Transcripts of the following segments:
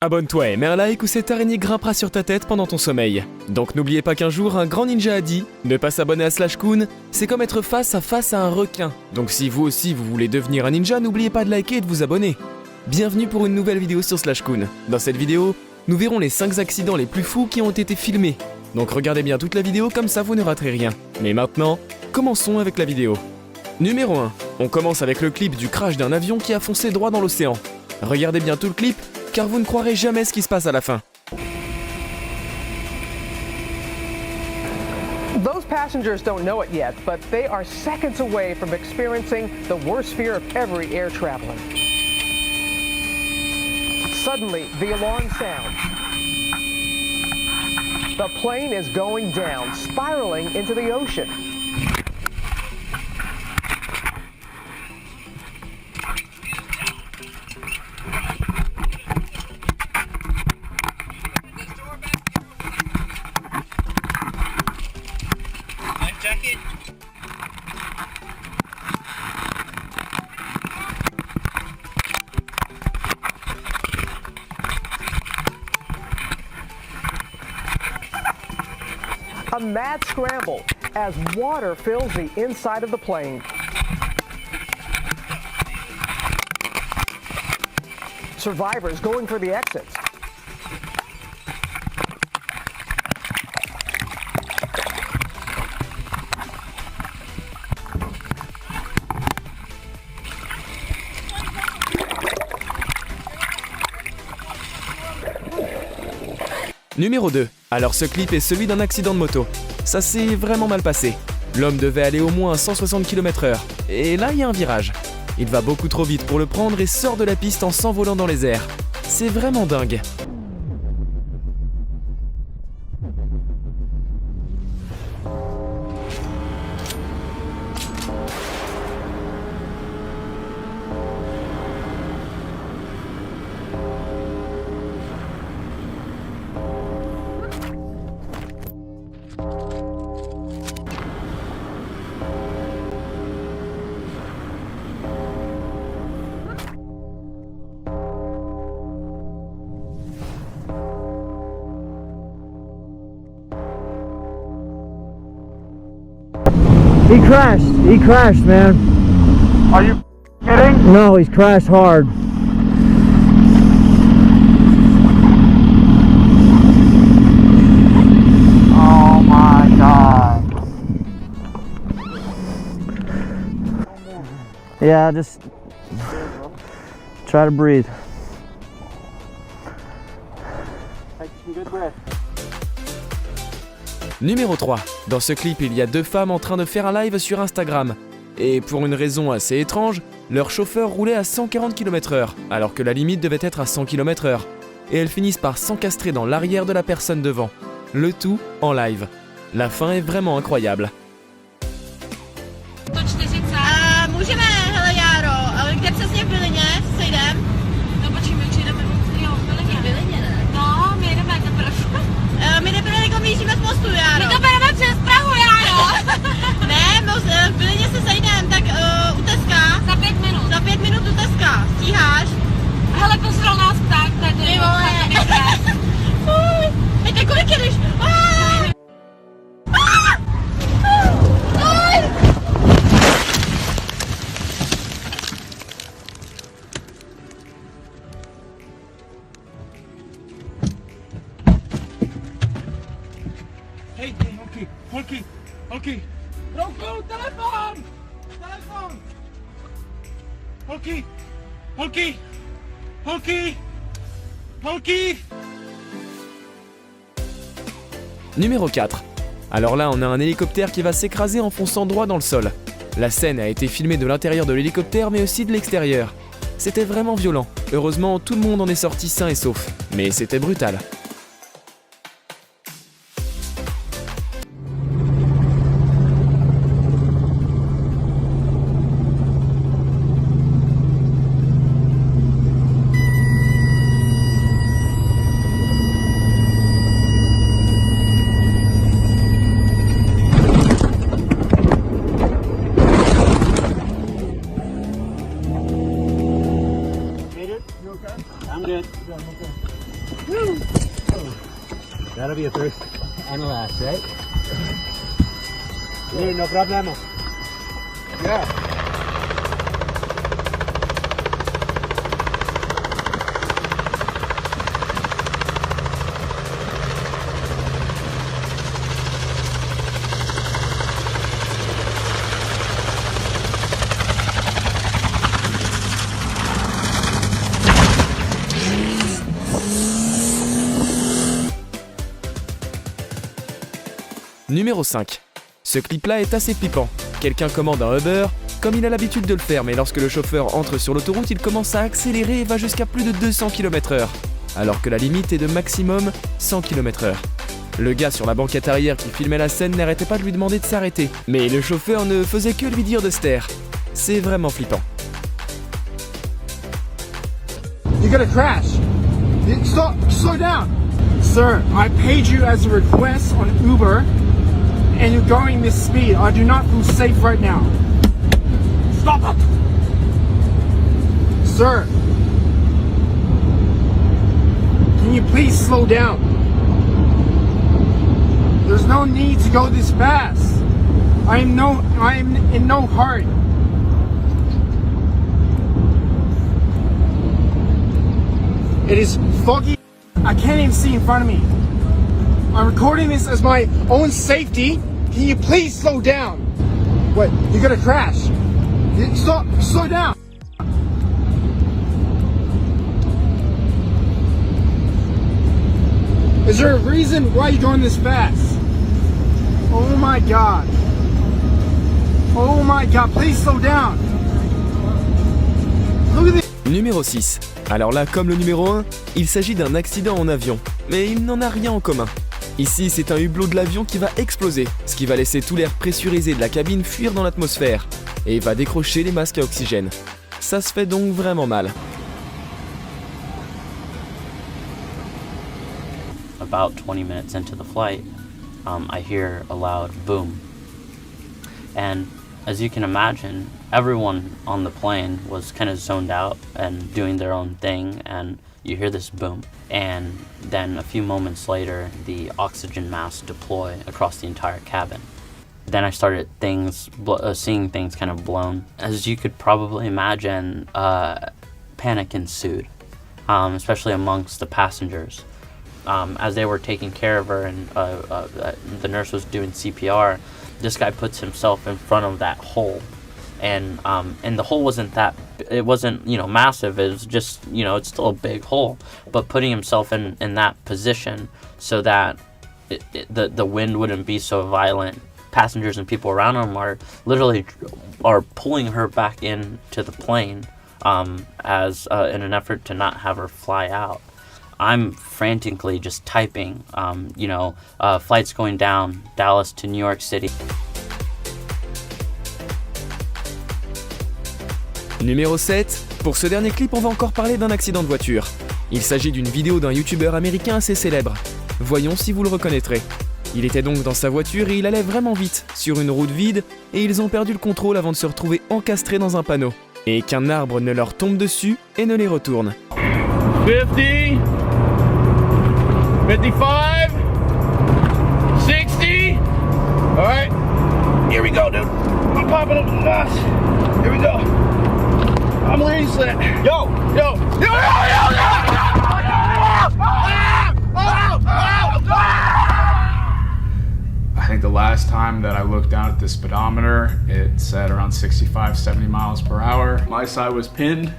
Abonne-toi et mets un like ou cette araignée grimpera sur ta tête pendant ton sommeil. Donc n'oubliez pas qu'un jour, un grand ninja a dit « Ne pas s'abonner à slashcontacts, c'est comme être face à un requin. » Donc si vous aussi vous voulez devenir un ninja, n'oubliez pas de liker et de vous abonner. Bienvenue pour une nouvelle vidéo sur slashcontacts. Dans cette vidéo, nous verrons les 5 accidents les plus fous qui ont été filmés. Donc regardez bien toute la vidéo, comme ça vous ne raterez rien. Mais maintenant, commençons avec la vidéo. Numéro 1. On commence avec le clip du crash d'un avion qui a foncé droit dans l'océan. Regardez bien tout le clip, car vous ne croirez jamais ce qui se passe à la fin. Those passengers don't know it yet, but they are seconds away from experiencing the worst fear of every air traveler. Suddenly, the alarm sounds. The plane is going down, spiraling into the ocean. A mad scramble as water fills the inside of the plane. Survivors going for the exits. Numéro 2. Alors ce clip est celui d'un accident de moto. Ça s'est vraiment mal passé. L'homme devait aller au moins à 160 km/h. Et là, il y a un virage. Il va beaucoup trop vite pour le prendre et sort de la piste en s'envolant dans les airs. C'est vraiment dingue. He crashed, man. Are you kidding? No, he's crashed hard. Oh my God. Yeah, just try to breathe. Take some good breath. Numéro 3. Dans ce clip, il y a 2 femmes en train de faire un live sur Instagram. Et pour une raison assez étrange, leur chauffeur roulait à 140 km/h, alors que la limite devait être à 100 km/h. Et elles finissent par s'encastrer dans l'arrière de la personne devant. Le tout en live. La fin est vraiment incroyable. Můžeme, hele Járo, ale kde přesně v Bylině sejdem? No počkej, my přijdeme, jo, v Bylině. V Bylině, ne? No, my jdeme teprve. My teprve jako míříme z mostu, Járo. My to bereme přes Prahu, Járo. Ne, v Bylině se sejdem, tak u Teska. Za 5 minut. Za 5 minut u Teska. Stíháš? Hele, posral nás pták, tady. Ty vole. Hejte, kolik jedeš? Hej, holky. Rouku, telefon! Holky. Numéro 4. Alors là, on a un hélicoptère qui va s'écraser en fonçant droit dans le sol. La scène a été filmée de l'intérieur de l'hélicoptère mais aussi de l'extérieur. C'était vraiment violent. Heureusement, tout le monde en est sorti sain et sauf. Mais c'était brutal. I'm good. That'll be a first and a last, right? Yeah, no problemo. Yeah. Numéro 5. Ce clip-là est assez flippant. Quelqu'un commande un Uber, comme il a l'habitude de le faire, mais lorsque le chauffeur entre sur l'autoroute, il commence à accélérer et va jusqu'à plus de 200 km/h, alors que la limite est de maximum 100 km/h. Le gars sur la banquette arrière qui filmait la scène n'arrêtait pas de lui demander de s'arrêter, mais le chauffeur ne faisait que lui dire de se taire. C'est vraiment flippant. You're gonna crash. Slow down. Sir, I paid you as a request on Uber, and you're going this speed. I do not feel safe right now. Stop it! Sir, can you please slow down? There's no need to go this fast. I am in no hurry. It is foggy. I can't even see in front of me. I'm recording this as my own safety. Can you please slow down? What? You're gonna crash. Slow down. Is there a reason why you're going this fast? Oh my god. Oh my god, please slow down. Look at this. Numéro 6. Alors là, comme le numéro 1, il s'agit d'un accident en avion, mais il n'en a rien en commun. Ici, c'est un hublot de l'avion qui va exploser, ce qui va laisser tout l'air pressurisé de la cabine fuir dans l'atmosphère, et va décrocher les masques à oxygène. Ça se fait donc vraiment mal. About 20 minutes into the flight, I hear a loud boom. And as you can imagine, everyone on the plane was kind of zoned out and doing their own thing, and you hear this boom. And then a few moments later, the oxygen masks deploy across the entire cabin. Then I started seeing things kind of blown. As you could probably imagine, panic ensued, especially amongst the passengers. As they were taking care of her and the nurse was doing CPR, this guy puts himself in front of that hole, and the hole wasn't massive. It was just, it's still a big hole, but putting himself in that position so that the wind wouldn't be so violent. Passengers and people around him are literally pulling her back into the plane as in an effort to not have her fly out. I'm frantically just typing, flights going down, Dallas to New York City. Numéro 7. Pour ce dernier clip, on va encore parler d'un accident de voiture. Il s'agit d'une vidéo d'un youtubeur américain assez célèbre. Voyons si vous le reconnaîtrez. Il était donc dans sa voiture et il allait vraiment vite, sur une route vide, et ils ont perdu le contrôle avant de se retrouver encastrés dans un panneau. Et qu'un arbre ne leur tombe dessus et ne les retourne. 50, 55, 60. All right, here we go, dude. I'm popping up the gas. Here we go. I'm releasing it. Yo. I think the last time that I looked down at the speedometer, it said around 65, 70 miles per hour. My side was pinned.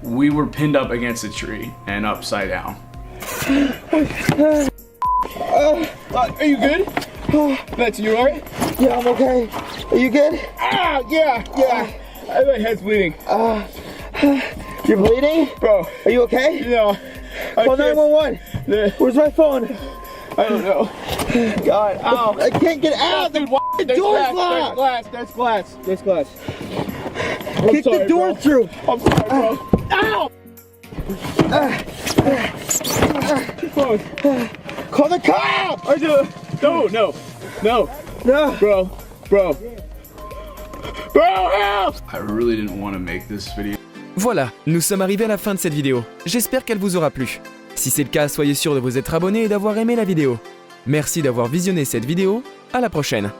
We were pinned up against a tree and upside down. Are you good? That's you, alright? Yeah, I'm okay. Are you good? Yeah. My head's bleeding. You're bleeding? Bro, Are you okay? no. Call 911. Where's my phone? I don't know. God, ow. I can't get out. Dude, The there's door's glass, locked. There's glass. Kick the door through. I'm sorry, bro. Ow! Call the cops. I do. No. Bro, help! I really didn't want to make this video. Voilà, nous sommes arrivés à la fin de cette vidéo. J'espère qu'elle vous aura plu. Si c'est le cas, soyez sûr de vous être abonné et d'avoir aimé la vidéo. Merci d'avoir visionné cette vidéo, à la prochaine.